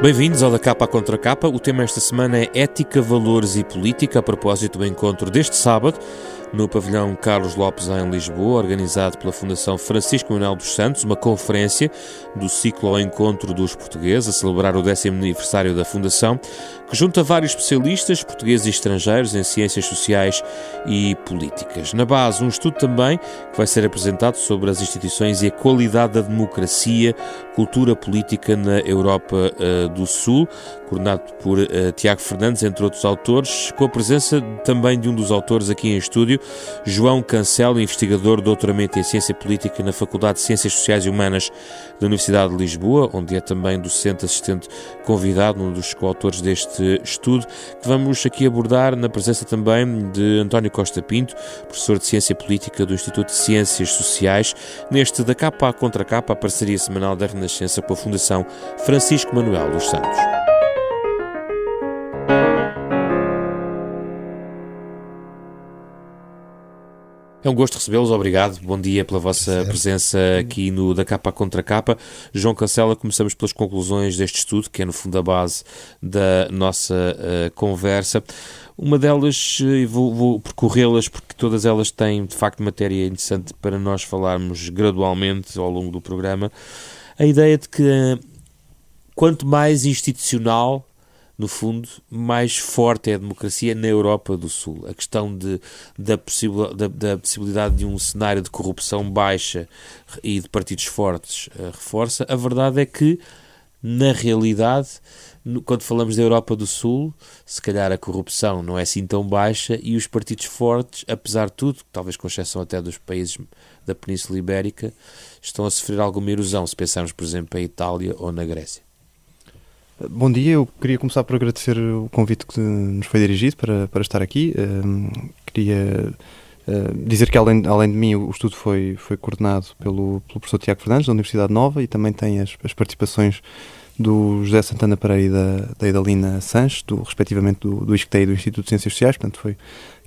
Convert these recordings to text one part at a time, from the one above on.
Bem-vindos ao Da Capa à Contra Capa. O tema esta semana é Ética, Valores e Política, a propósito do encontro deste sábado no pavilhão Carlos Lopes em Lisboa, organizado pela Fundação Francisco Manuel dos Santos, uma conferência do ciclo ao encontro dos portugueses, a celebrar o 10º aniversário da Fundação, que junta vários especialistas, portugueses e estrangeiros, em ciências sociais e políticas. Na base, um estudo também que vai ser apresentado sobre as instituições e a qualidade da democracia, cultura política na Europa do Sul, coordenado por Tiago Fernandes, entre outros autores, com a presença também de um dos autores aqui em estúdio, João Cancelo, investigador, doutoramento em Ciência Política na Faculdade de Ciências Sociais e Humanas da Universidade de Lisboa, onde é também docente assistente convidado, um dos coautores deste estudo, que vamos aqui abordar na presença também de António Costa Pinto, professor de Ciência Política do Instituto de Ciências Sociais, neste Da Capa à Contra Capa, a parceria semanal da Renascença com a Fundação Francisco Manuel dos Santos. É um gosto recebê-los, obrigado. Bom dia pela vossa presença aqui no Da Capa à Contra Capa. João Cancela, começamos pelas conclusões deste estudo, que é no fundo a base da nossa conversa. Uma delas, vou percorrê-las porque todas elas têm de facto matéria interessante para nós falarmos gradualmente ao longo do programa. A ideia de que quanto mais institucional, no fundo, mais forte é a democracia na Europa do Sul. A questão da possibilidade de um cenário de corrupção baixa e de partidos fortes reforça. A verdade é que, na realidade, quando falamos da Europa do Sul, se calhar a corrupção não é assim tão baixa e os partidos fortes, apesar de tudo, talvez com exceção até dos países da Península Ibérica, estão a sofrer alguma erosão, se pensarmos, por exemplo, em Itália ou na Grécia. Bom dia, eu queria começar por agradecer o convite que nos foi dirigido para estar aqui. Queria dizer que além de mim o estudo foi coordenado pelo professor Tiago Fernandes da Universidade Nova e também tem as participações do José Santana Pereira e da Idalina Sanches, respectivamente do ISCTE e do Instituto de Ciências Sociais. Portanto, foi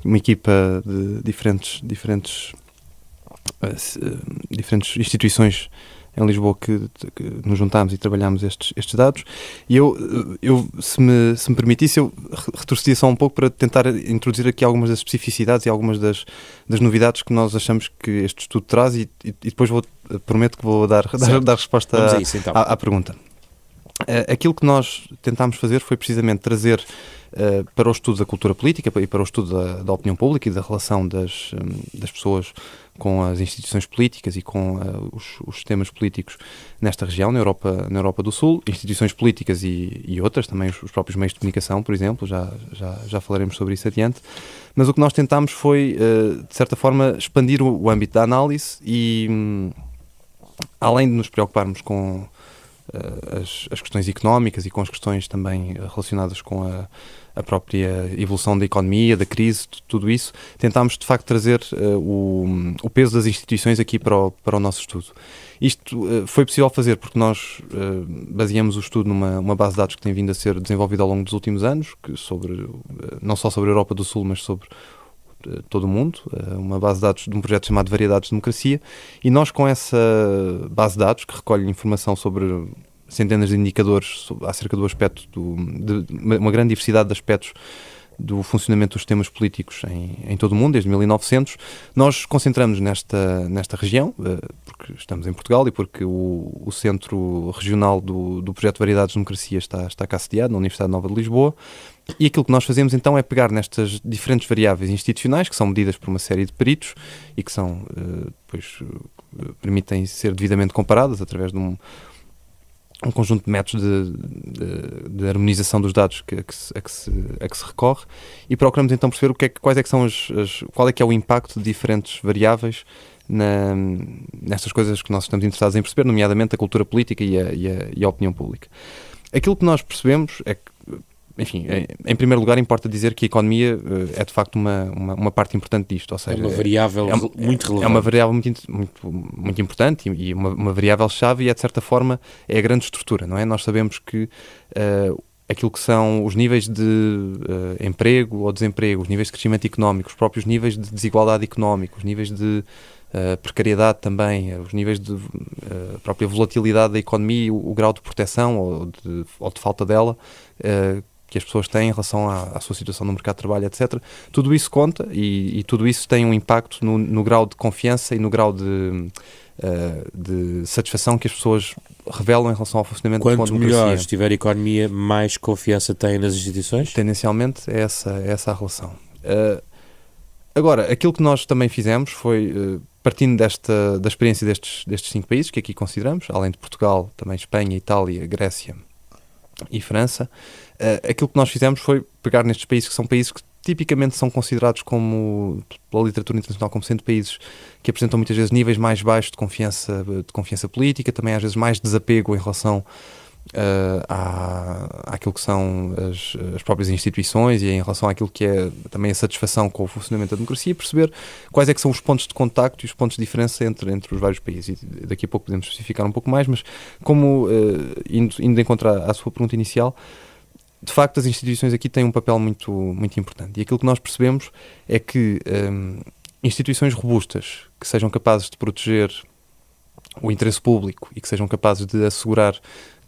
uma equipa de diferentes instituições em Lisboa que nos juntámos e trabalhámos estes dados. E eu se me permitisse, eu retrocedia só um pouco para tentar introduzir aqui algumas das especificidades e algumas das novidades que nós achamos que este estudo traz e depois prometo que vou dar resposta a isso, então. à pergunta. Aquilo que nós tentámos fazer foi precisamente trazer para o estudo da cultura política e para o estudo da opinião pública e da relação das pessoas com as instituições políticas e com os sistemas políticos nesta região, na Europa do Sul, instituições políticas e outras, também os próprios meios de comunicação, por exemplo, já falaremos sobre isso adiante. Mas o que nós tentámos foi, de certa forma, expandir o âmbito da análise e, além de nos preocuparmos com as questões económicas e com as questões também relacionadas com a própria evolução da economia, da crise, tudo isso, tentámos de facto trazer o peso das instituições aqui para o nosso estudo. Isto foi possível fazer porque nós baseamos o estudo numa base de dados que tem vindo a ser desenvolvida ao longo dos últimos anos, não só sobre a Europa do Sul, mas sobre todo o mundo, uma base de dados de um projeto chamado Variedades de Democracia, e nós com essa base de dados, que recolhe informação sobre centenas de indicadores acerca do aspecto de uma grande diversidade de aspectos do funcionamento dos sistemas políticos em todo o mundo, desde 1900, nós concentramos nesta região, porque estamos em Portugal e porque o centro regional do projeto Variedades de Democracia está cá sediado, na Universidade Nova de Lisboa, e aquilo que nós fazemos então é pegar nestas diferentes variáveis institucionais, que são medidas por uma série de peritos e que depois permitem ser devidamente comparadas através de um conjunto de métodos de harmonização dos dados a que se recorre, e procuramos então perceber qual é que é o impacto de diferentes variáveis nestas coisas que nós estamos interessados em perceber, nomeadamente a cultura política e a opinião pública. Aquilo que nós percebemos é que, enfim, em primeiro lugar, importa dizer que a economia é de facto uma parte importante disto, ou seja, é uma variável muito relevante. É uma variável muito importante e uma variável-chave, e é de certa forma a grande estrutura, não é? Nós sabemos que aquilo que são os níveis de emprego ou desemprego, os níveis de crescimento económico, os próprios níveis de desigualdade económica, os níveis de a precariedade também, os níveis de própria volatilidade da economia, o grau de proteção ou de falta dela que as pessoas têm em relação à sua situação no mercado de trabalho, etc. Tudo isso conta e tudo isso tem um impacto no grau de confiança e no grau de satisfação que as pessoas revelam em relação ao funcionamento da democracia. Quanto melhor estiver a economia, mais confiança têm nas instituições? Tendencialmente é essa a relação. Agora, aquilo que nós também fizemos foi, partindo da experiência destes 5 países que aqui consideramos, além de Portugal, também Espanha, Itália, Grécia e França, aquilo que nós fizemos foi pegar nestes países que são países que tipicamente são considerados pela literatura internacional como sendo países que apresentam muitas vezes níveis mais baixos de confiança política, também às vezes mais desapego em relação àquilo que são as próprias instituições e em relação àquilo que é também a satisfação com o funcionamento da democracia, e perceber quais é que são os pontos de contacto e os pontos de diferença entre os vários países. E daqui a pouco podemos especificar um pouco mais, mas como, indo de encontro à sua pergunta inicial, de facto as instituições aqui têm um papel muito, muito importante. E aquilo que nós percebemos é que instituições robustas, que sejam capazes de proteger o interesse público e que sejam capazes de assegurar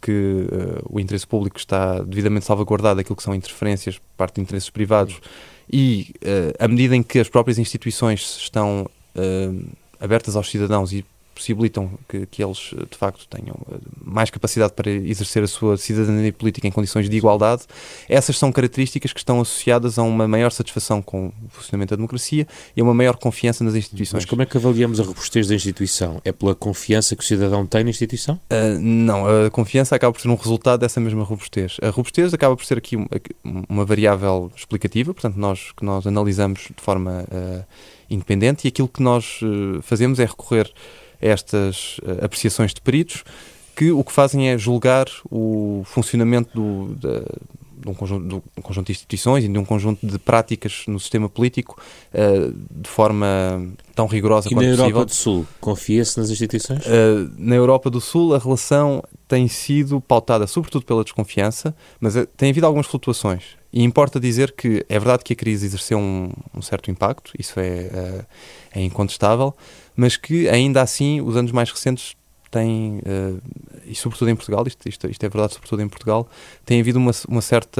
que o interesse público está devidamente salvaguardado daquilo que são interferências por parte de interesses privados e, à medida em que as próprias instituições estão abertas aos cidadãos e possibilitam que eles, de facto, tenham mais capacidade para exercer a sua cidadania política em condições de igualdade, essas são características que estão associadas a uma maior satisfação com o funcionamento da democracia e a uma maior confiança nas instituições. Mas como é que avaliamos a robustez da instituição? É pela confiança que o cidadão tem na instituição? Não, a confiança acaba por ser um resultado dessa mesma robustez. A robustez acaba por ser aqui uma variável explicativa, portanto, que nós analisamos de forma independente, e aquilo que nós fazemos é recorrer estas apreciações de peritos que o que fazem é julgar o funcionamento de um conjunto de instituições e de um conjunto de práticas no sistema político de forma tão rigorosa quanto possível. E na Europa do Sul, confia-se nas instituições? Na Europa do Sul a relação tem sido pautada sobretudo pela desconfiança, mas tem havido algumas flutuações. E importa dizer que é verdade que a crise exerceu um certo impacto, isso é incontestável, mas que ainda assim os anos mais recentes têm, e sobretudo em Portugal, isto é verdade sobretudo em Portugal, tem havido um certo,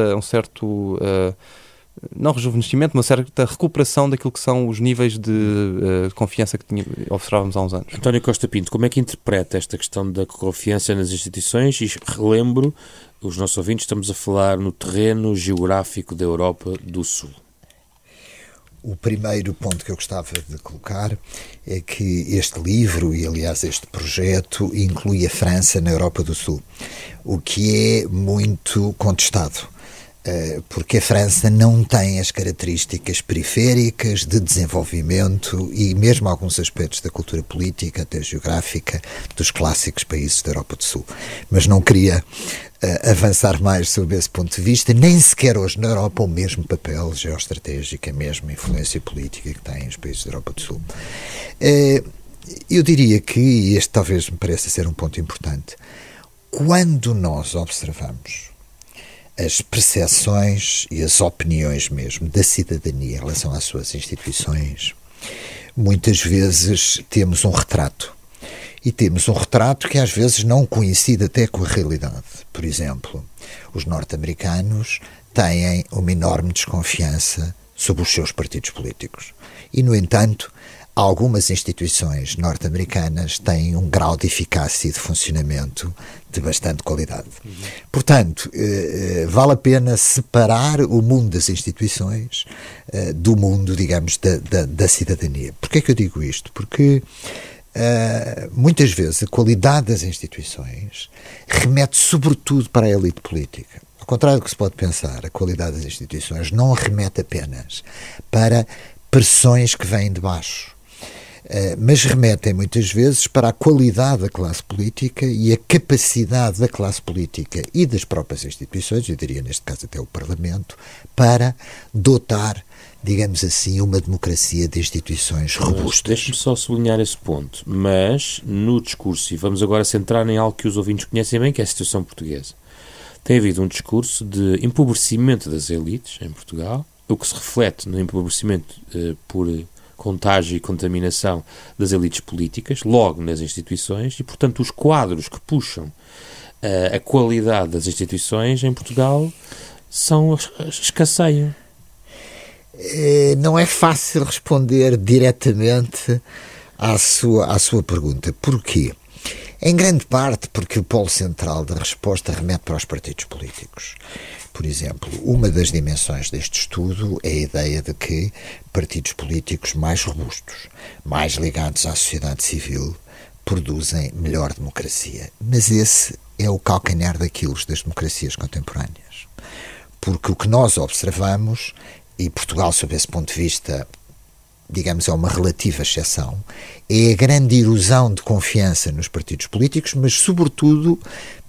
não rejuvenescimento, uma certa recuperação daquilo que são os níveis de confiança que observávamos há uns anos. António Costa Pinto, como é que interpreta esta questão da confiança nas instituições? E relembro, os nossos ouvintes, estamos a falar no terreno geográfico da Europa do Sul. O primeiro ponto que eu gostava de colocar é que este livro, e aliás este projeto, inclui a França na Europa do Sul, o que é muito contestado, porque a França não tem as características periféricas de desenvolvimento e mesmo alguns aspectos da cultura política, até geográfica, dos clássicos países da Europa do Sul. Mas não queria avançar mais sobre esse ponto de vista, nem sequer hoje na Europa o mesmo papel geoestratégico, a mesma influência política que têm os países da Europa do Sul. Eu diria que este talvez me pareça ser um ponto importante. Quando nós observamos as percepções e as opiniões mesmo da cidadania em relação às suas instituições, muitas vezes temos um retrato. E temos um retrato que às vezes não coincide até com a realidade. Por exemplo, os norte-americanos têm uma enorme desconfiança sobre os seus partidos políticos. E, no entanto, algumas instituições norte-americanas têm um grau de eficácia e de funcionamento de bastante qualidade. Portanto, vale a pena separar o mundo das instituições do mundo, digamos, da cidadania. Porquê é que eu digo isto? Porque muitas vezes a qualidade das instituições remete sobretudo para a elite política. Ao contrário do que se pode pensar, a qualidade das instituições não remete apenas para pressões que vêm de baixo, mas remetem muitas vezes para a qualidade da classe política e a capacidade da classe política e das próprias instituições, eu diria neste caso até o Parlamento, para dotar, digamos assim, uma democracia de instituições robustas. Deixe-me só sublinhar esse ponto, mas no discurso, e vamos agora centrar em algo que os ouvintes conhecem bem, que é a situação portuguesa. Tem havido um discurso de empobrecimento das elites em Portugal, o que se reflete no empobrecimento por contágio e contaminação das elites políticas, logo nas instituições, e, portanto, os quadros que puxam a qualidade das instituições em Portugal escasseiam. Não é fácil responder diretamente à sua pergunta. Porquê? Em grande parte porque o polo central da resposta remete para os partidos políticos. Por exemplo, uma das dimensões deste estudo é a ideia de que partidos políticos mais robustos, mais ligados à sociedade civil, produzem melhor democracia. Mas esse é o calcanhar daqueles das democracias contemporâneas. Porque o que nós observamos, e Portugal, sob esse ponto de vista, digamos, é uma relativa exceção, é a grande erosão de confiança nos partidos políticos, mas, sobretudo,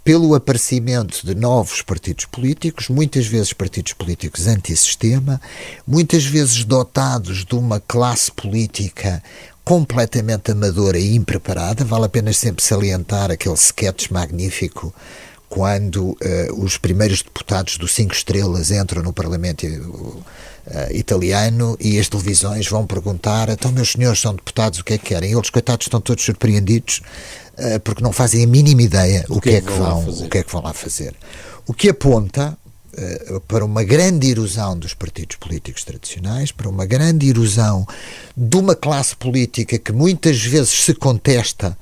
pelo aparecimento de novos partidos políticos, muitas vezes partidos políticos antissistema, muitas vezes dotados de uma classe política completamente amadora e impreparada. Vale a pena sempre salientar aquele sketch magnífico quando os primeiros deputados do 5 Estrelas entram no Parlamento italiano e as televisões vão perguntar: então, meus senhores são deputados, o que é que querem? E eles, coitados, estão todos surpreendidos porque não fazem a mínima ideia o que é que vão lá fazer. O que aponta para uma grande erosão dos partidos políticos tradicionais, para uma grande erosão de uma classe política que muitas vezes se contesta,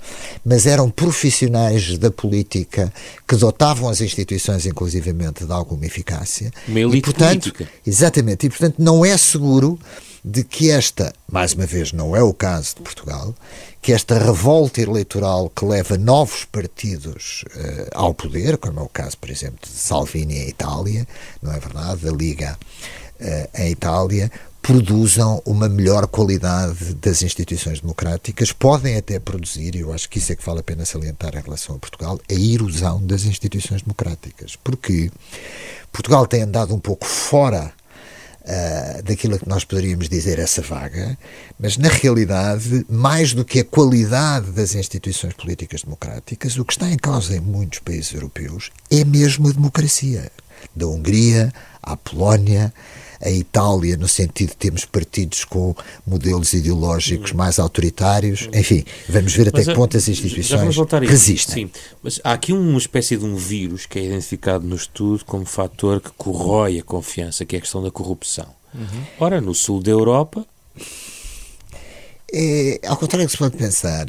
mas eram profissionais da política que dotavam as instituições, inclusivamente, de alguma eficácia. Uma elite política. Exatamente. E, portanto, não é seguro de que esta, mais uma vez, não é o caso de Portugal, que esta revolta eleitoral que leva novos partidos ao poder, como é o caso, por exemplo, de Salvini em Itália, não é verdade? Da Liga em Itália, produzam uma melhor qualidade das instituições democráticas, podem até produzir, e eu acho que isso é que vale a pena salientar em relação a Portugal, a erosão das instituições democráticas. Porque Portugal tem andado um pouco fora daquilo que nós poderíamos dizer essa vaga, mas na realidade, mais do que a qualidade das instituições políticas democráticas, o que está em causa em muitos países europeus é mesmo a democracia. Da Hungria à Polónia, a Itália, no sentido de termos partidos com modelos ideológicos mais autoritários, enfim, vamos ver até que ponto as instituições resistem. Sim, mas há aqui uma espécie de um vírus que é identificado no estudo como fator que corrói a confiança, que é a questão da corrupção. Ora, no sul da Europa... Ao contrário do que se pode pensar,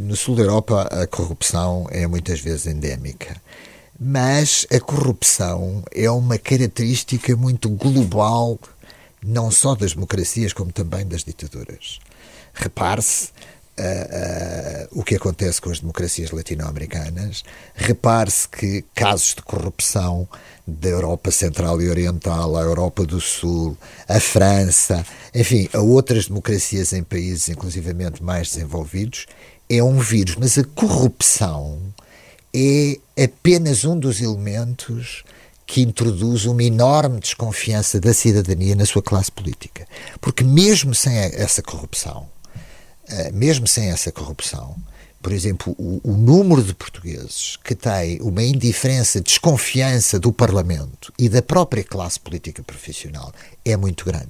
no sul da Europa a corrupção é muitas vezes endémica. Mas a corrupção é uma característica muito global, não só das democracias, como também das ditaduras. Repare-se o que acontece com as democracias latino-americanas, repare-se que casos de corrupção da Europa Central e Oriental, à Europa do Sul, à França, enfim, a outras democracias em países inclusivamente mais desenvolvidos, é um vírus. Mas a corrupção é apenas um dos elementos que introduz uma enorme desconfiança da cidadania na sua classe política. Porque mesmo sem essa corrupção, por exemplo, o número de portugueses que têm uma indiferença, desconfiança do Parlamento e da própria classe política profissional é muito grande.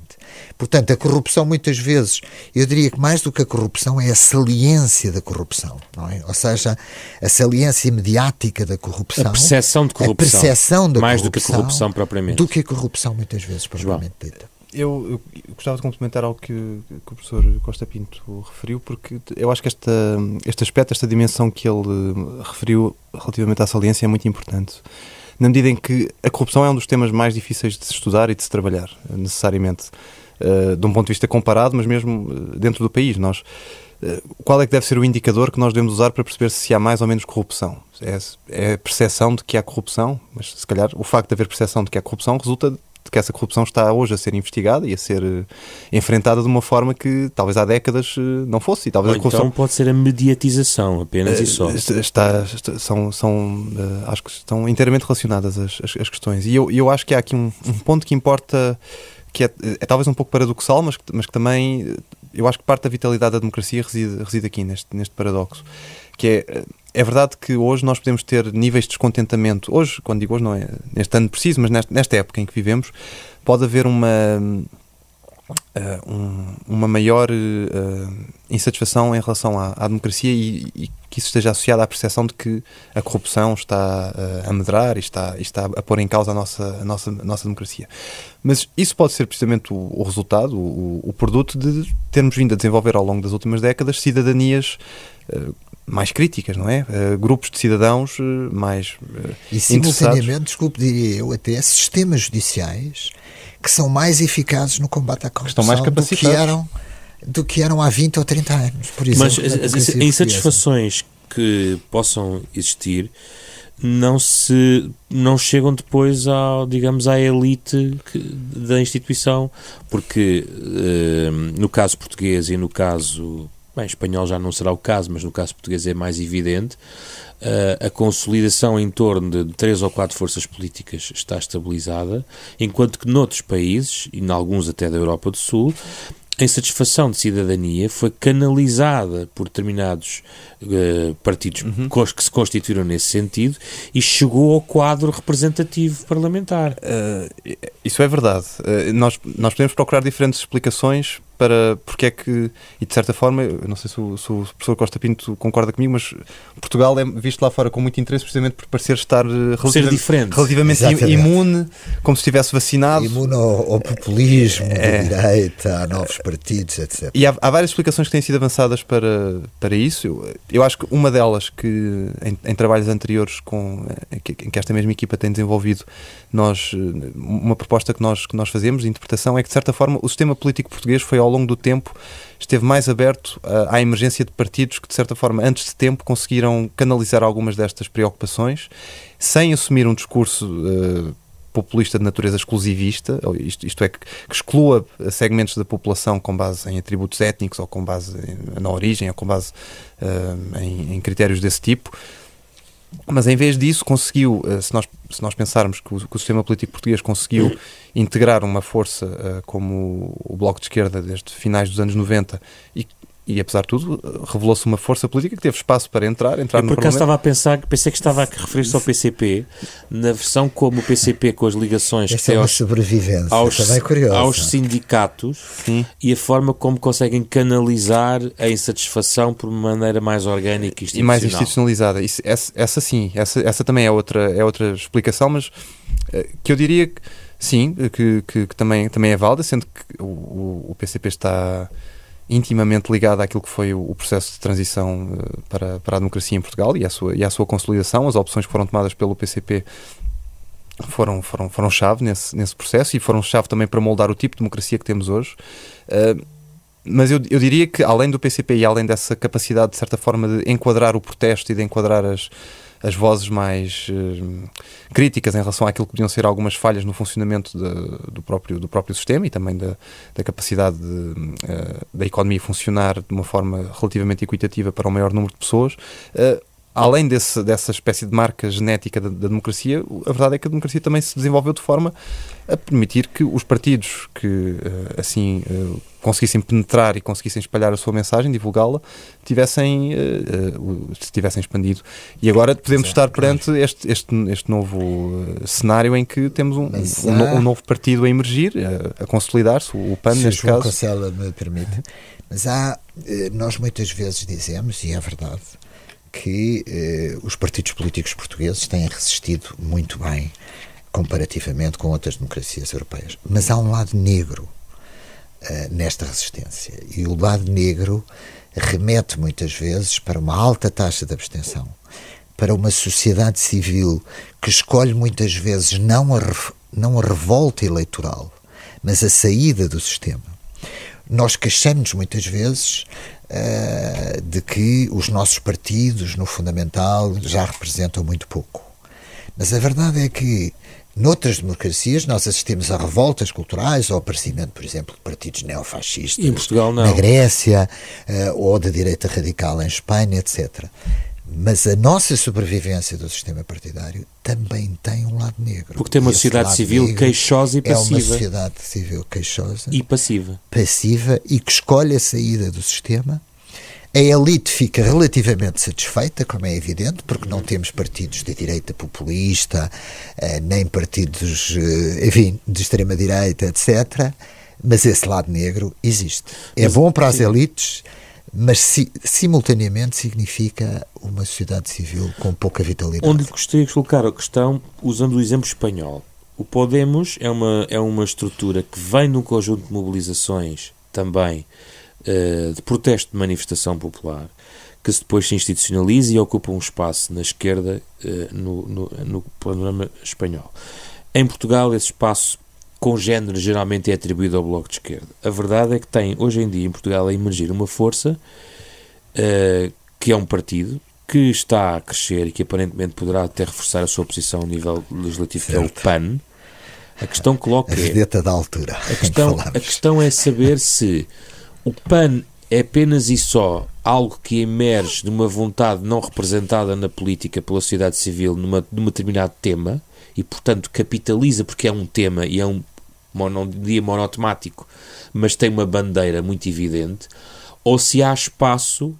Portanto, a corrupção muitas vezes, eu diria que mais do que a corrupção é a saliência da corrupção, não é? Ou seja, a saliência mediática da corrupção. A percepção de corrupção. A percepção da mais corrupção, do que a corrupção propriamente. Do que a corrupção muitas vezes propriamente dita. Eu gostava de complementar ao que o professor Costa Pinto referiu, porque eu acho que este aspecto, esta dimensão que ele referiu relativamente à saliência é muito importante, na medida em que a corrupção é um dos temas mais difíceis de se estudar e de se trabalhar, necessariamente, de um ponto de vista comparado, mas mesmo dentro do país. Qual é que deve ser o indicador que nós devemos usar para perceber se há mais ou menos corrupção? É a percepção de que há corrupção, mas se calhar o facto de haver percepção de que há corrupção resulta de que essa corrupção está hoje a ser investigada e a ser enfrentada de uma forma que talvez há décadas não fosse. E talvez ou então pode ser a mediatização apenas e só. Acho que estão inteiramente relacionadas as questões. E eu acho que há aqui um ponto que importa, que é talvez um pouco paradoxal, mas que também eu acho que parte da vitalidade da democracia reside aqui neste paradoxo, que é verdade que hoje nós podemos ter níveis de descontentamento. Hoje, quando digo hoje, não é neste ano preciso, mas nesta época em que vivemos, pode haver uma uma maior insatisfação em relação à democracia e que isso esteja associado à percepção de que a corrupção está a medrar e está a pôr em causa a nossa democracia. Mas isso pode ser precisamente o resultado, o produto de termos vindo a desenvolver ao longo das últimas décadas cidadanias mais críticas, não é? Grupos de cidadãos mais e simultaneamente, desculpe, diria eu, até sistemas judiciais que são mais eficazes no combate à corrupção, estão mais capacitados do que eram há 20 ou 30 anos, por exemplo. Mas as insatisfações que possam existir não chegam depois digamos, à elite da instituição, porque no caso português e no caso espanhol já não será o caso, mas no caso português é mais evidente, a consolidação em torno de 3 ou 4 forças políticas está estabilizada, enquanto que noutros países, e em alguns até da Europa do Sul, a insatisfação de cidadania foi canalizada por determinados partidos que se constituíram nesse sentido e chegou ao quadro representativo parlamentar. Isso é verdade. Nós podemos procurar diferentes explicações para porque é que, e de certa forma, eu não sei se o professor Costa Pinto concorda comigo, mas Portugal é visto lá fora com muito interesse precisamente por parecer estar relativamente imune, como se estivesse vacinado. Imune ao populismo, da direita, a novos partidos, etc. E há várias explicações que têm sido avançadas para isso. Eu acho que uma delas, que em trabalhos anteriores em que esta mesma equipa tem desenvolvido, uma proposta que nós fazemos de interpretação é que, de certa forma, o sistema político português foi, ao longo do tempo, esteve mais aberto à emergência de partidos que, de certa forma, antes de tempo, conseguiram canalizar algumas destas preocupações, sem assumir um discurso populista de natureza exclusivista, isto é, que exclua segmentos da população com base em atributos étnicos ou com base na origem ou com base em critérios desse tipo. Mas em vez disso conseguiu, se nós pensarmos que o sistema político português conseguiu integrar uma força como o Bloco de Esquerda desde finais dos anos 90 e apesar de tudo, revelou-se uma força política que teve espaço para entrar no Parlamento. Por acaso estava a pensar, pensei que estava a referir-se ao PCP, na versão como o PCP com as ligações que tem aos sindicatos. Sim. E a forma como conseguem canalizar a insatisfação por uma maneira mais orgânica e institucional. E mais institucionalizada. Essa também é outra explicação, mas que eu diria que sim, que também é válida, sendo que o PCP está intimamente ligado àquilo que foi o processo de transição para a democracia em Portugal e à sua consolidação. As opções que foram tomadas pelo PCP foram chave nesse processo e foram chave também para moldar o tipo de democracia que temos hoje. Mas eu diria que, além do PCP e além dessa capacidade, de certa forma, de enquadrar o protesto e de enquadrar as vozes mais críticas em relação àquilo que podiam ser algumas falhas no funcionamento do próprio sistema e também da capacidade da economia funcionar de uma forma relativamente equitativa para o maior número de pessoas. Além dessa espécie de marca genética da democracia, a verdade é que a democracia também se desenvolveu de forma a permitir que os partidos que assim conseguissem penetrar e conseguissem espalhar a sua mensagem, divulgá-la, tivessem expandido. E agora podemos estar perante este novo cenário em que temos um novo partido a emergir, a consolidar-se, o PAN, neste caso. Se o Cancela me permite. Mas nós muitas vezes dizemos, e é verdade, que os partidos políticos portugueses têm resistido muito bem comparativamente com outras democracias europeias. Mas há um lado negro nesta resistência. E o lado negro remete muitas vezes para uma alta taxa de abstenção, para uma sociedade civil que escolhe muitas vezes não a revolta eleitoral, mas a saída do sistema. Nós queixamos muitas vezes de que os nossos partidos, no fundamental, já representam muito pouco. Mas a verdade é que, noutras democracias, nós assistimos a revoltas culturais, ao aparecimento, por exemplo, de partidos neofascistas em Portugal, não. Na Grécia, ou da direita radical em Espanha, etc. Mas a nossa sobrevivência do sistema partidário também tem um lado negro. Porque tem uma sociedade civil queixosa e passiva. É uma sociedade civil queixosa e passiva. Passiva e que escolhe a saída do sistema. A elite fica relativamente satisfeita, como é evidente, porque não temos partidos de direita populista, nem partidos, enfim, de extrema-direita, etc. mas esse lado negro existe. É bom para as elites, mas simultaneamente significa uma sociedade civil com pouca vitalidade. Onde gostaria de colocar a questão usando o exemplo espanhol. O Podemos é uma estrutura que vem de um conjunto de mobilizações também de protesto de manifestação popular, que depois se institucionaliza e ocupa um espaço na esquerda no panorama espanhol. Em Portugal, esse espaço congénero geralmente é atribuído ao Bloco de Esquerda. A verdade é que tem, hoje em dia, em Portugal, a emergir uma força que é um partido que está a crescer e que aparentemente poderá até reforçar a sua posição a nível legislativo, certo, que é o PAN. A questão que coloca a vedeta da altura. A questão é saber se o PAN é apenas e só algo que emerge de uma vontade não representada na política pela sociedade civil num determinado tema e, portanto, capitaliza porque é um tema e é não diria monotemático, mas tem uma bandeira muito evidente, ou se há espaço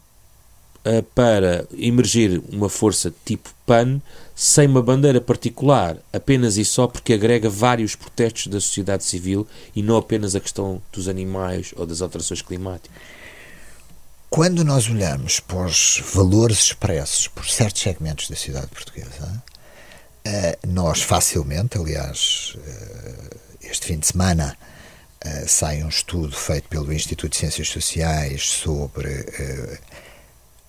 para emergir uma força tipo PAN sem uma bandeira particular, apenas e só porque agrega vários protestos da sociedade civil e não apenas a questão dos animais ou das alterações climáticas. Quando nós olhamos para os valores expressos por certos segmentos da sociedade portuguesa, nós facilmente, aliás, este fim de semana sai um estudo feito pelo Instituto de Ciências Sociais sobre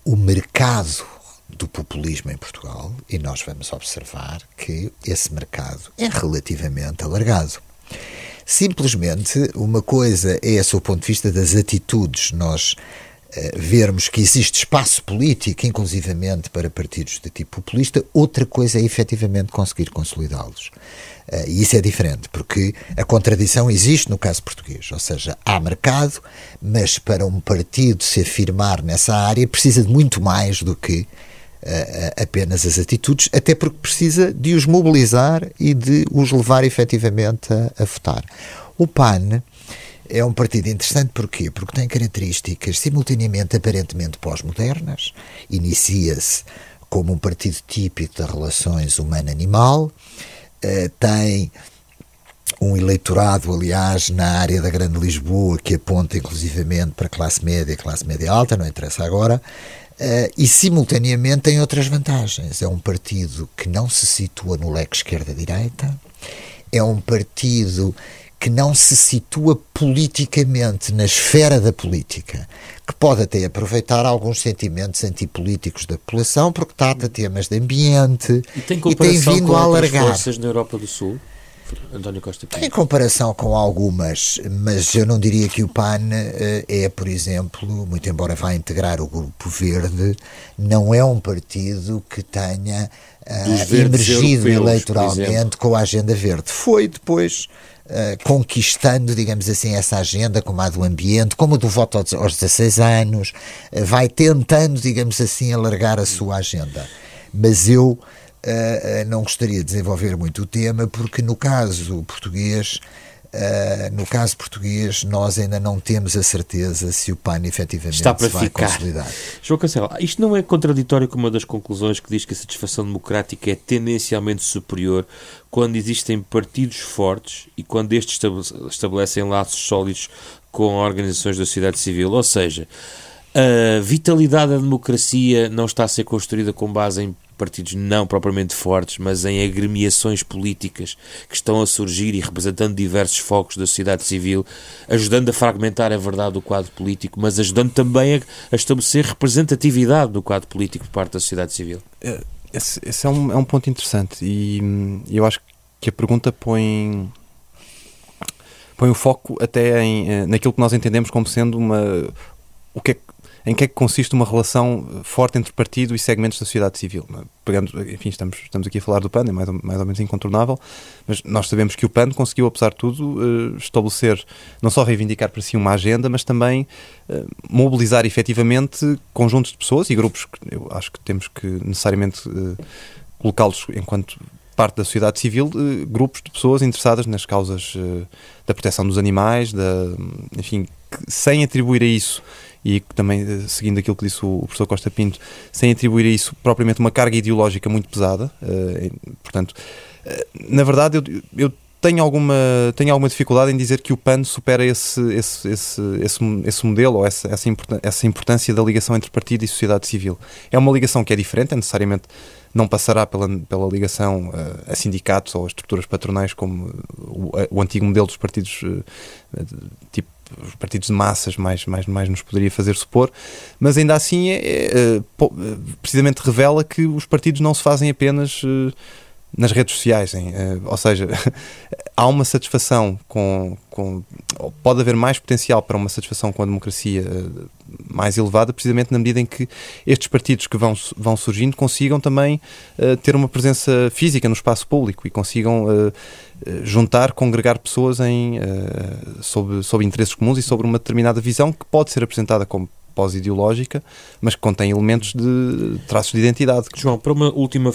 o mercado do populismo em Portugal, e nós vamos observar que esse mercado é relativamente alargado. Simplesmente, uma coisa é, sob o ponto de vista das atitudes, nós vermos que existe espaço político, inclusivamente para partidos de tipo populista, outra coisa é efetivamente conseguir consolidá-los. E isso é diferente, porque a contradição existe no caso português, ou seja, há mercado, mas para um partido se afirmar nessa área precisa de muito mais do que apenas as atitudes, até porque precisa de os mobilizar e de os levar efetivamente a votar. O PAN é um partido interessante, porquê? Porque tem características simultaneamente aparentemente pós-modernas, inicia-se como um partido típico das relações humano-animal, tem um eleitorado, aliás, na área da Grande Lisboa, que aponta inclusivamente para classe média alta, não interessa agora, e simultaneamente tem outras vantagens. É um partido que não se situa no leque esquerda-direita, é um partido que não se situa politicamente na esfera da política, que pode até aproveitar alguns sentimentos antipolíticos da população, porque trata temas de ambiente e tem vindo a alargar. Forças na Europa do Sul? António Costa Pinto. Tem comparação com algumas, mas eu não diria que o PAN é, por exemplo, muito embora vá integrar o Grupo Verde, não é um partido que tenha emergido eleitoralmente com a agenda verde. Foi depois conquistando, digamos assim, essa agenda, como a do ambiente, como a do voto aos 16 anos, vai tentando, digamos assim, alargar a sua agenda. Mas eu não gostaria de desenvolver muito o tema, porque no caso português nós ainda não temos a certeza se o PAN efetivamente está para se vai ficar. Consolidar. João Cancela, isto não é contraditório com uma das conclusões que diz que a satisfação democrática é tendencialmente superior quando existem partidos fortes e quando estes estabelecem laços sólidos com organizações da sociedade civil? Ou seja, a vitalidade da democracia não está a ser construída com base em partidos não propriamente fortes, mas em agremiações políticas que estão a surgir e representando diversos focos da sociedade civil, ajudando a fragmentar a verdade do quadro político, mas ajudando também a estabelecer representatividade do quadro político por parte da sociedade civil. Esse é um ponto interessante e eu acho que a pergunta põe o foco até naquilo que nós entendemos como sendo em que é que consiste uma relação forte entre partido e segmentos da sociedade civil. Enfim, estamos aqui a falar do PAN, é mais ou menos incontornável, mas nós sabemos que o PAN conseguiu, apesar de tudo, estabelecer, não só reivindicar para si uma agenda, mas também mobilizar efetivamente conjuntos de pessoas e grupos que eu acho que temos que necessariamente colocá-los enquanto parte da sociedade civil, grupos de pessoas interessadas nas causas da proteção dos animais, enfim, sem atribuir a isso, e também seguindo aquilo que disse o professor Costa Pinto, sem atribuir a isso propriamente uma carga ideológica muito pesada. Portanto, na verdade, eu tenho alguma dificuldade em dizer que o PAN supera esse modelo ou essa importância da ligação entre partido e sociedade civil. É uma ligação que é diferente, necessariamente não passará pela ligação a sindicatos ou a estruturas patronais como o antigo modelo dos partidos, tipo os partidos de massas mais nos poderia fazer supor, mas ainda assim precisamente revela que os partidos não se fazem apenas nas redes sociais, ou seja, há uma satisfação pode haver mais potencial para uma satisfação com a democracia mais elevada, precisamente na medida em que estes partidos que vão surgindo consigam também ter uma presença física no espaço público e consigam congregar pessoas sob interesses comuns e sobre uma determinada visão que pode ser apresentada como pós-ideológica, mas que contém elementos de traços de identidade. João, para uma última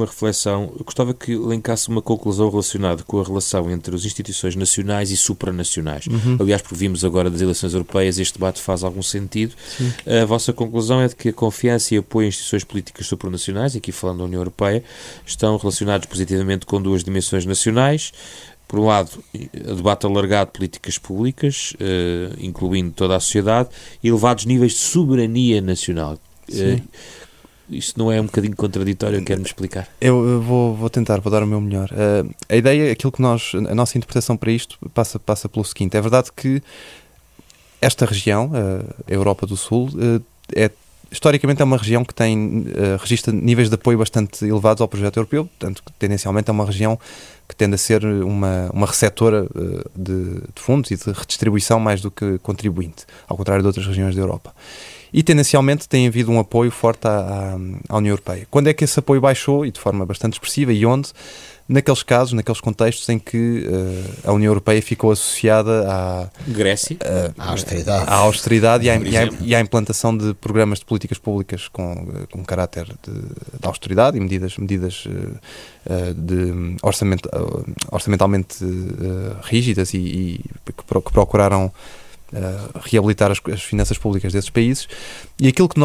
reflexão, eu gostava que elencasse uma conclusão relacionada com a relação entre as instituições nacionais e supranacionais. Aliás, porque vimos agora das eleições europeias, este debate faz algum sentido. Sim. A vossa conclusão é de que a confiança e apoio a instituições políticas supranacionais, aqui falando da União Europeia, estão relacionados positivamente com duas dimensões nacionais. Por um lado, debate alargado de políticas públicas, incluindo toda a sociedade, e elevados níveis de soberania nacional. Isso não é um bocadinho contraditório? Quero-me explicar. Eu vou tentar, vou dar o meu melhor. A ideia, a nossa interpretação para isto passa pelo seguinte. É verdade que esta região, a Europa do Sul, historicamente é uma região que registra níveis de apoio bastante elevados ao projeto europeu, portanto, tendencialmente é uma região que tende a ser uma receptora de fundos e de redistribuição mais do que contribuinte, ao contrário de outras regiões da Europa. E, tendencialmente, tem havido um apoio forte à União Europeia. Quando é que esse apoio baixou, e de forma bastante expressiva, e onde? Naqueles casos, naqueles contextos em que a União Europeia ficou associada à Grécia, à austeridade e à implantação de programas de políticas públicas com caráter de austeridade e medidas orçamentalmente rígidas e que procuraram reabilitar as finanças públicas desses países. E aquilo que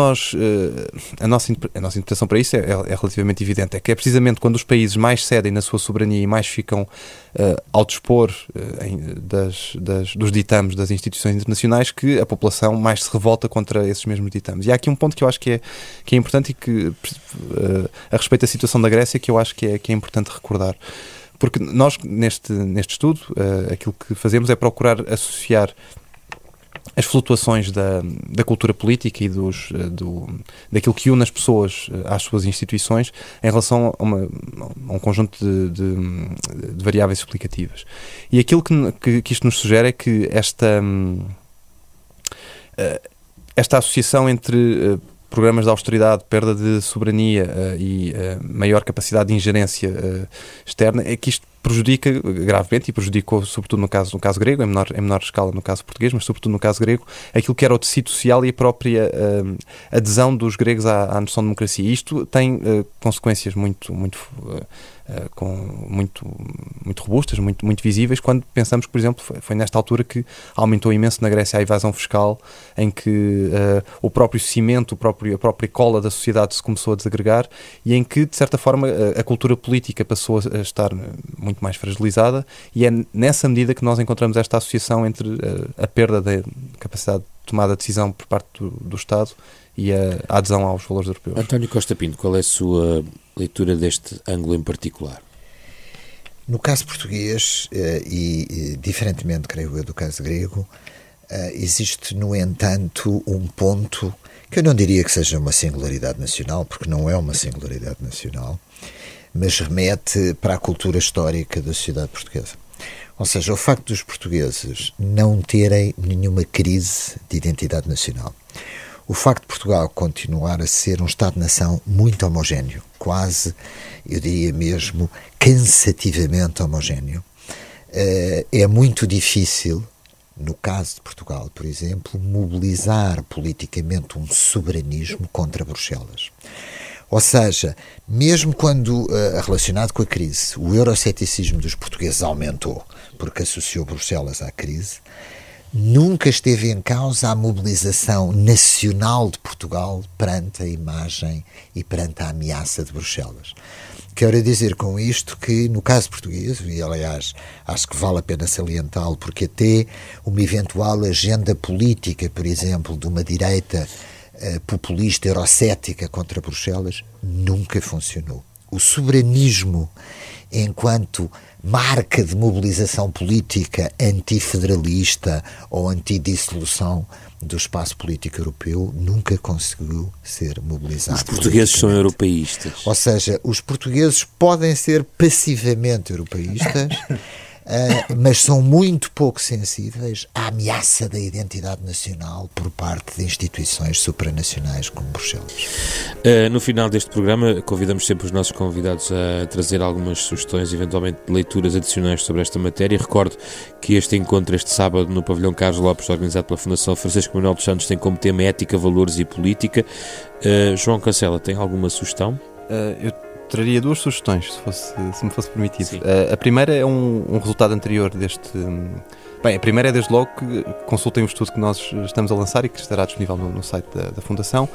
a nossa interpretação para isso é relativamente evidente, é que é precisamente quando os países mais cedem na sua soberania e mais ficam ao dispor dos ditames das instituições internacionais que a população mais se revolta contra esses mesmos ditames. E há aqui um ponto que eu acho que é importante e que a respeito da situação da Grécia, que eu acho que é importante recordar. Porque nós, neste estudo, aquilo que fazemos é procurar associar as flutuações da cultura política e daquilo que une as pessoas às suas instituições em relação a um conjunto de variáveis explicativas. E aquilo que isto nos sugere é que esta associação entre programas de austeridade, perda de soberania e maior capacidade de ingerência externa, é que isto prejudica gravemente, e prejudicou sobretudo no caso grego, em menor escala no caso português, mas sobretudo no caso grego, aquilo que era o tecido social e a própria adesão dos gregos à noção de democracia. E isto tem consequências muito robustas, muito visíveis, quando pensamos que, por exemplo, foi nesta altura que aumentou imenso na Grécia a evasão fiscal, em que o próprio cimento, a própria cola da sociedade se começou a desagregar, e em que, de certa forma, a cultura política passou a estar muito mais fragilizada, e é nessa medida que nós encontramos esta associação entre a perda da capacidade de tomada de decisão por parte do Estado e a adesão aos valores europeus. António Costa Pinto, qual é a sua leitura deste ângulo em particular? No caso português, e diferentemente, creio eu, do caso grego, existe, no entanto, um ponto que eu não diria que seja uma singularidade nacional, porque não é uma singularidade nacional, mas remete para a cultura histórica da sociedade portuguesa. Ou seja, o facto dos portugueses não terem nenhuma crise de identidade nacional. O facto de Portugal continuar a ser um Estado-nação muito homogéneo, quase, eu diria mesmo, cansativamente homogéneo, é muito difícil, no caso de Portugal, por exemplo, mobilizar politicamente um soberanismo contra Bruxelas. Ou seja, mesmo quando, relacionado com a crise, o euroceticismo dos portugueses aumentou, porque associou Bruxelas à crise, nunca esteve em causa a mobilização nacional de Portugal perante a imagem e perante a ameaça de Bruxelas. Quero dizer com isto que, no caso português, e aliás acho que vale a pena salientá-lo, porque até uma eventual agenda política, por exemplo, de uma direita populista, eurocética contra Bruxelas, nunca funcionou. O soberanismo, enquanto marca de mobilização política antifederalista ou antidissolução do espaço político europeu, nunca conseguiu ser mobilizado. Os portugueses são europeístas. Ou seja, os portugueses podem ser passivamente europeístas, mas são muito pouco sensíveis à ameaça da identidade nacional por parte de instituições supranacionais como Bruxelas. No final deste programa, convidamos sempre os nossos convidados a trazer algumas sugestões, eventualmente de leituras adicionais sobre esta matéria. Recordo que este encontro, este sábado, no pavilhão Carlos Lopes, organizado pela Fundação Francisco Manuel dos Santos, tem como tema Ética, Valores e Política. João Cancela, tem alguma sugestão? Eu traria duas sugestões, se me fosse permitido. A primeira é um resultado anterior deste... Bem, a primeira é, desde logo, que consultem o estudo que nós estamos a lançar e que estará disponível no site da Fundação.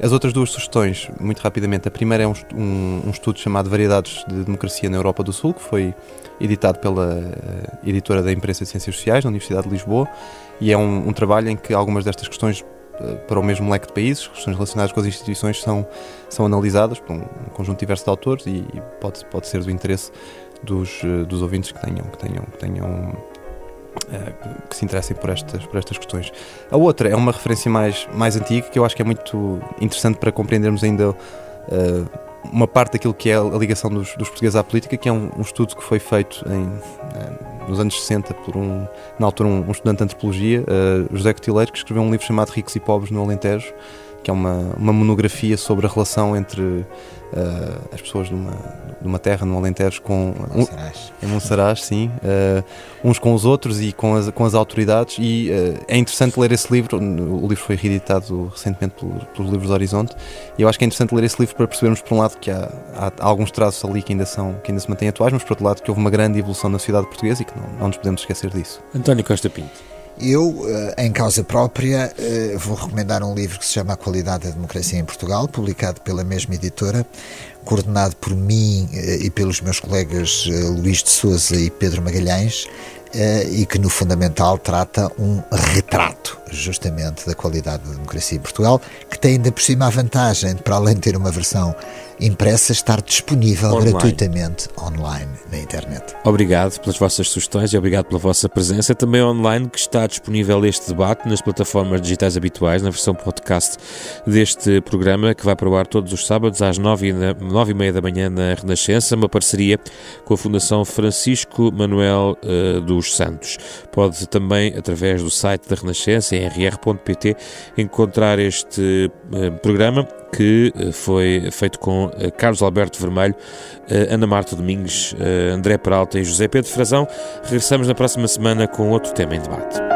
As outras duas sugestões, muito rapidamente. A primeira é um estudo chamado Variedades de Democracia na Europa do Sul, que foi editado pela editora da Imprensa de Ciências Sociais, da Universidade de Lisboa, e é um trabalho em que algumas destas questões para o mesmo leque de países, questões relacionadas com as instituições são analisadas por um conjunto diverso de autores e pode ser do interesse dos ouvintes que se interessem por estas questões. A outra é uma referência mais antiga, que eu acho que é muito interessante para compreendermos ainda uma parte daquilo que é a ligação dos portugueses à política, que é um estudo que foi feito nos anos 60 por na altura um estudante de antropologia, José Cotileiro, que escreveu um livro chamado Ricos e Pobres no Alentejo, que é uma monografia sobre a relação entre as pessoas de uma terra no Alentejo em Monsaraz, sim, uns com os outros e com as autoridades, e é interessante ler esse livro. O livro foi reeditado recentemente pelos Livros do Horizonte, e eu acho que é interessante ler esse livro para percebermos, por um lado, que há alguns traços ali que ainda se mantêm atuais, mas por outro lado que houve uma grande evolução na sociedade portuguesa e que não nos podemos esquecer disso. António Costa Pinto. Eu, em causa própria, vou recomendar um livro que se chama A Qualidade da Democracia em Portugal, publicado pela mesma editora, coordenado por mim e pelos meus colegas Luís de Sousa e Pedro Magalhães, e que no fundamental trata um retrato justamente da qualidade da democracia em Portugal, que tem ainda por cima a vantagem de, para além de ter uma versão impressa, estar disponível gratuitamente online na internet. Obrigado pelas vossas sugestões e obrigado pela vossa presença. Também online, que está disponível este debate nas plataformas digitais habituais, na versão podcast deste programa, que vai para o ar todos os sábados às 9h30 da manhã na Renascença, uma parceria com a Fundação Francisco Manuel dos Santos. Pode também, através do site da Renascença, em rr.pt, encontrar este programa, que foi feito com Carlos Alberto Vermelho, Ana Marta Domingues, André Peralta e José Pedro Frazão. Regressamos na próxima semana com outro tema em debate.